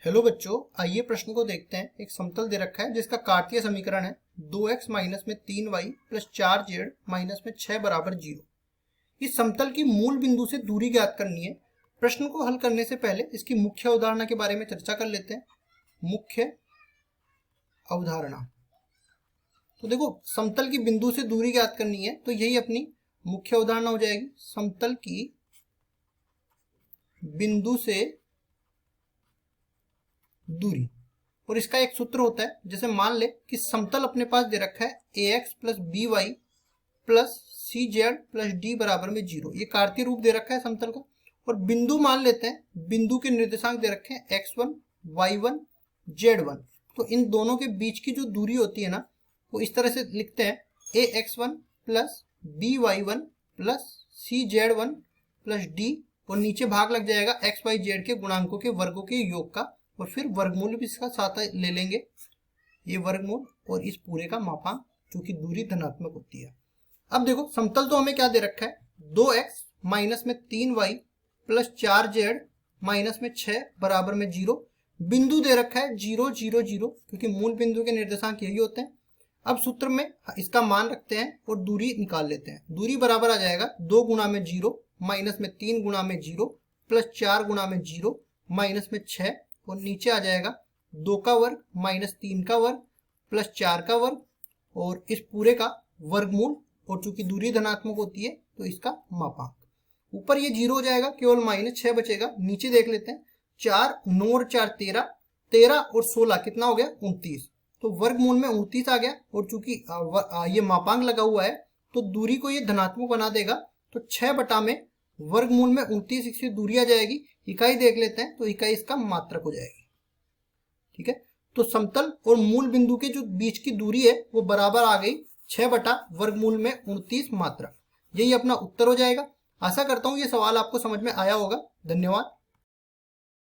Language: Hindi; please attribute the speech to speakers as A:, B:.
A: हेलो बच्चों, आइए प्रश्न को देखते हैं। एक समतल दे रखा है जिसका कार्तीय समीकरण है 2x माइनस में 3y प्लस 4z माइनस में 6 बराबर 0। इस समतल की मूल बिंदु से दूरी ज्ञात करनी है। प्रश्न को हल करने से पहले इसकी मुख्य अवधारणा के बारे में चर्चा कर लेते हैं। मुख्य अवधारणा, तो देखो, समतल की बिंदु से दूरी ज्ञात करनी है तो यही अपनी मुख्य अवधारणा हो जाएगी। समतल की बिंदु से दूरी, और इसका एक सूत्र होता है। जैसे मान ले कि समतल अपने पास दे रखा है ax plus B Y plus C Z plus D बराबर में 0। ये कार्तीय रूप दे रखा है समतल का। और बिंदु मान लेते हैं, बिंदु के निर्देशांक दे रखे हैं x1 y1 z1। तो इन दोनों के बीच की जो दूरी होती है ना, वो इस तरह से लिखते हैं ax1 प्लस बी वाई1 प्लस सी जेड1 प्लस डी, और नीचे भाग लग जाएगा एक्स वाई जेड के गुणांकों के वर्गों के योग का, और फिर वर्गमूल भी इसका साथ ले लेंगे, ये वर्गमूल और इस पूरे का मापांक, चूंकि दूरी धनात्मक होती है। अब देखो, समतल तो हमें क्या दे रखा है, 2x माइनस में 3y प्लस 4z माइनस में 6 बराबर में 0। बिंदु दे रखा है 0 0 0, क्योंकि मूल बिंदु के निर्देशांक यही होते हैं। अब सूत्र में इसका मान रखते हैं और दूरी निकाल लेते हैं। दूरी बराबर आ जाएगा 2 गुणा में 0 माइनस में 3 गुणा में 0 प्लस 4 गुणा में 0 माइनस में 6, और नीचे आ जाएगा 2 का वर्ग माइनस 3 का वर्ग प्लस 4 का वर्ग, और इस पूरे का वर्गमूल, और चूंकि दूरी धनात्मक होती है तो इसका मापांक। ऊपर ये 0 हो जाएगा, केवल माइनस 6 बचेगा। नीचे देख लेते हैं, 4 9 और 4 13, 13 और 16 कितना हो गया, 29। तो वर्गमूल में 29 आ गया, और चूंकि ये मापांक लगा हुआ है तो दूरी को ये धनात्मक बना देगा। तो 6 बटा में वर्गमूल में 29 से दूरी आ जाएगी। इकाई देख लेते हैं, तो इकाई इसका मात्रक हो जाएगी। ठीक है, तो समतल और मूल बिंदु के जो बीच की दूरी है वो बराबर आ गई 6 बटा वर्गमूल में 29 मात्रक। यही अपना उत्तर हो जाएगा। आशा करता हूं ये सवाल आपको समझ में आया होगा। धन्यवाद।